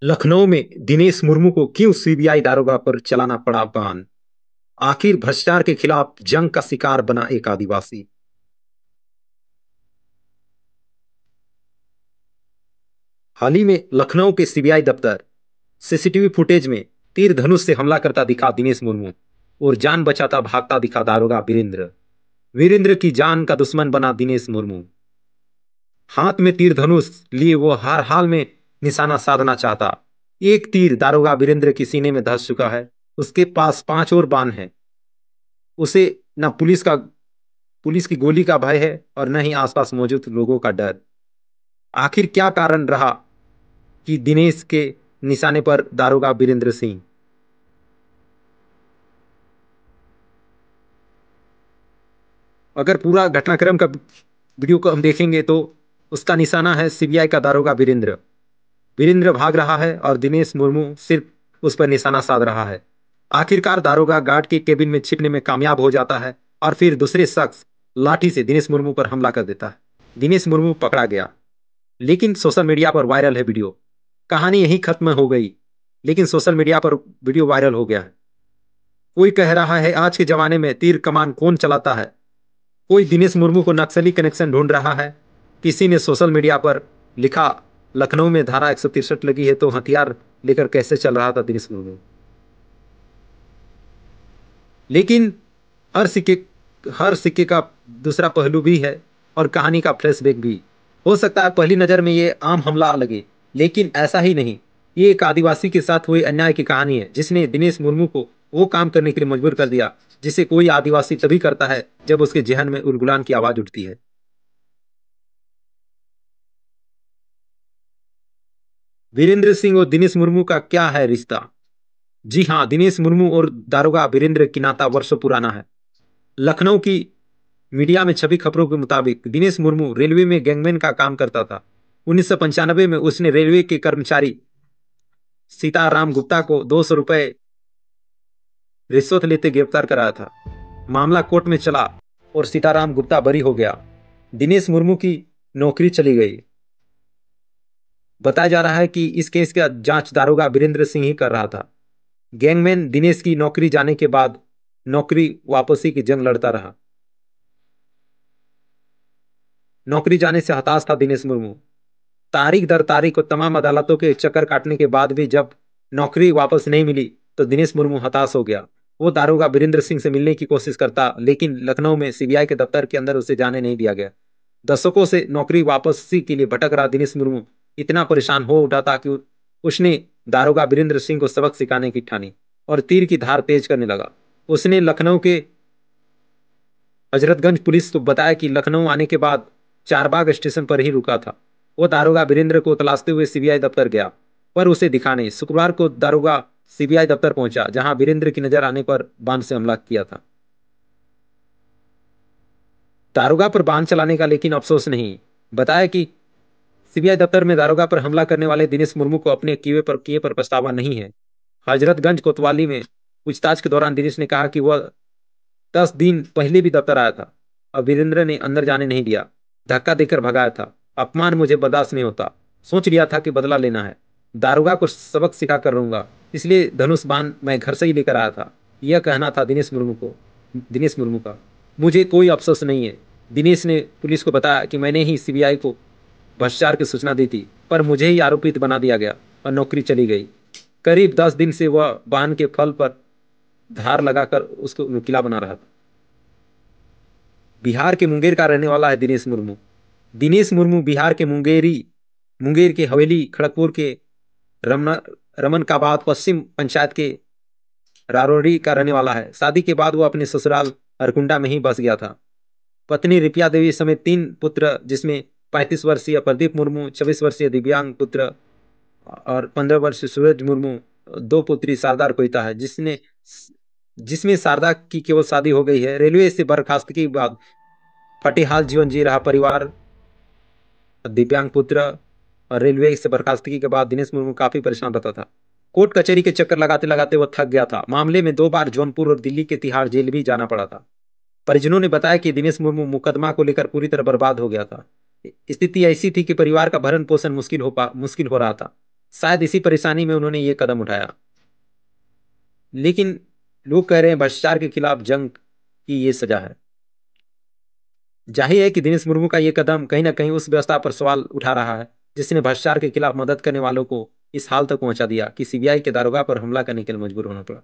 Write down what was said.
लखनऊ में दिनेश मुर्मू को क्यों सीबीआई दारोगा पर चलाना पड़ा बान? आखिर भ्रष्टाचार के खिलाफ जंग का शिकार बना एक आदिवासी। हाल ही में लखनऊ के सीबीआई दफ्तर सीसीटीवी फुटेज में तीर धनुष से हमला करता दिखा दिनेश मुर्मू और जान बचाता भागता दिखा दारोगा वीरेंद्र। वीरेंद्र की जान का दुश्मन बना दिनेश मुर्मू। हाथ में तीर धनुष लिए वो हर हाल में निशाना साधना चाहता। एक तीर दारोगा वीरेंद्र के सीने में धंस चुका है। उसके पास 5 और बाण हैं। उसे न पुलिस की गोली का भय है और न ही आसपास मौजूद लोगों का डर। आखिर क्या कारण रहा कि दिनेश के निशाने पर दारोगा वीरेंद्र सिंह? अगर पूरा घटनाक्रम का वीडियो को हम देखेंगे तो उसका निशाना है सीबीआई का दारोगा वीरेंद्र। वीरेंद्र भाग रहा है और दिनेश मुर्मू सिर्फ उस पर निशाना साध रहा है। आखिरकार दारोगा गार्ड के केबिन में छिपने में कामयाब हो जाता है और फिर दूसरे शख्स लाठी से दिनेश मुर्मू पर हमला कर देता है। दिनेश मुर्मू पकड़ा गया, लेकिन सोशल मीडिया पर वायरल है वीडियो। कहानी यहीं खत्म हो गई, लेकिन सोशल मीडिया पर वीडियो वायरल हो गया है। कोई कह रहा है आज के जमाने में तीर कमान कौन चलाता है। कोई दिनेश मुर्मू को नक्सली कनेक्शन ढूंढ रहा है। किसी ने सोशल मीडिया पर लिखा, लखनऊ में धारा 163 लगी है तो हथियार लेकर कैसे चल रहा था दिनेश मुर्मू। लेकिन हर सिक्के हर सिक्के का दूसरा पहलू भी है और कहानी का फ्लैशबैक भी। हो सकता है पहली नजर में ये आम हमला लगे, लेकिन ऐसा ही नहीं। ये एक आदिवासी के साथ हुए अन्याय की कहानी है, जिसने दिनेश मुर्मू को वो काम करने के लिए मजबूर कर दिया जिसे कोई आदिवासी तभी करता है जब उसके जहन में उलगुलान की आवाज उठती है। वीरेंद्र सिंह और दिनेश मुर्मू का क्या है रिश्ता? जी हाँ, दिनेश मुर्मू और दारोगा वीरेंद्र की नाता वर्षों पुराना है। लखनऊ की मीडिया में छपी खबरों के मुताबिक दिनेश मुर्मू रेलवे में गैंगमैन का काम करता था। 1995 में उसने रेलवे के कर्मचारी सीताराम गुप्ता को 200 रुपए रिश्वत लेते गिरफ्तार कराया था। मामला कोर्ट में चला और सीताराम गुप्ता बरी हो गया। दिनेश मुर्मू की नौकरी चली गई। बताया जा रहा है कि इस केस का जांच दारोगा वीरेंद्र सिंह ही कर रहा था। गैंगमैन दिनेश की नौकरी जाने के बाद नौकरी वापसी की जंग लड़ता रहा। नौकरी जाने से हताश था दिनेश मुर्मू। तारीख दर तारीख और तमाम अदालतों के चक्कर काटने के बाद भी जब नौकरी वापस नहीं मिली तो दिनेश मुर्मू हताश हो गया। वो दारोगा वीरेंद्र सिंह से मिलने की कोशिश करता, लेकिन लखनऊ में सीबीआई के दफ्तर के अंदर उसे जाने नहीं दिया गया। दशकों से नौकरी वापसी के लिए भटक रहा दिनेश मुर्मू इतना परेशान हो उठा था कि उसने दारोगा वीरेंद्र सिंह को सबक सिखाने की ठानी और तीर की धार तेज करने लगा। उसने लखनऊ के हजरतगंज पुलिस को बताया कि लखनऊ आने के बाद चारबाग स्टेशन पर ही रुका था। वो दारोगा वीरेंद्र को तलाशते हुए सीबीआई दफ्तर गया, पर उसे दिखा नहीं। शुक्रवार को दारोगा सीबीआई दफ्तर पहुंचा, जहां वीरेंद्र की नजर आने पर बांध से हमला किया था। दारोगा पर बांध चलाने का लेकिन अफसोस नहीं। बताया कि सीबीआई दफ्तर में दारोगा पर हमला करने वाले दिनेश मुर्मू को अपने किए पर पछतावा नहीं है। हजरतगंज कोतवाली में पूछताछ के दौरान दिनेश ने कहा कि वह 10 दिन पहले भी दफ्तर आया था और वीरेंद्र ने अंदर जाने नहीं दिया। धक्का देकर भगाया था। अपमान मुझे बर्दाश्त नहीं होता। सोच लिया था कि बदला लेना है। दारोगा को सबक सिखा कर रहूंगा, इसलिए धनुष बाण मैं घर से ही लेकर आया था। यह कहना था दिनेश मुर्मू का। मुझे कोई अफसोस नहीं है। दिनेश ने पुलिस को बताया कि मैंने ही सीबीआई को भ्रष्टाचार की सूचना दी थी, पर मुझे ही आरोपित बना दिया गया और नौकरी चली गई। करीब 10 दिन से वह बाण के फल पर धार लगाकर उसको नुकीला बना रहा था। बिहार के मुंगेर का रहने वाला है दिनेश मुर्मू। दिनेश मुर्मू बिहार के मुंगेर के हवेली खड़गपुर के रमना रमनकाबाद पश्चिम पंचायत के रारोड़ी का रहने वाला है। शादी के बाद वो अपने ससुराल हरकुंडा में ही बस गया था। पत्नी रिपिया देवी समेत 3 पुत्र, जिसमें 35 वर्षीय प्रदीप मुर्मू, 24 वर्षीय दिव्यांग पुत्र और 15 वर्षीय सूरज मुर्मू, 2 पुत्री शारदा कोईता है, जिसमें शारदा की केवल शादी हो गई है। रेलवे से बर्खास्तगी के बाद फटेहाल जीवन जी रहा परिवार, दिव्यांग पुत्र और रेलवे से बर्खास्तगी के बाद दिनेश मुर्मू काफी परेशान रहता था। कोर्ट कचहरी के चक्कर लगाते लगाते वह थक गया था। मामले में 2 बार जौनपुर और दिल्ली के तिहाड़ जेल भी जाना पड़ा था। परिजनों ने बताया कि दिनेश मुर्मू मुकदमा को लेकर पूरी तरह बर्बाद हो गया था। स्थिति ऐसी थी कि परिवार का भरण पोषण मुश्किल हो रहा था। शायद इसी परेशानी में उन्होंने ये कदम उठाया। लेकिन लोग कह रहे हैं भ्रष्टाचार के खिलाफ जंग की ये सजा है। जाहिर है कि दिनेश मुर्मू का ये कदम कहीं ना कहीं उस व्यवस्था पर सवाल उठा रहा है जिसने भ्रष्टाचार के खिलाफ मदद करने वालों को इस हाल तक पहुंचा दिया कि सीबीआई के दारोगा पर हमला करने के लिए मजबूर होना पड़ा।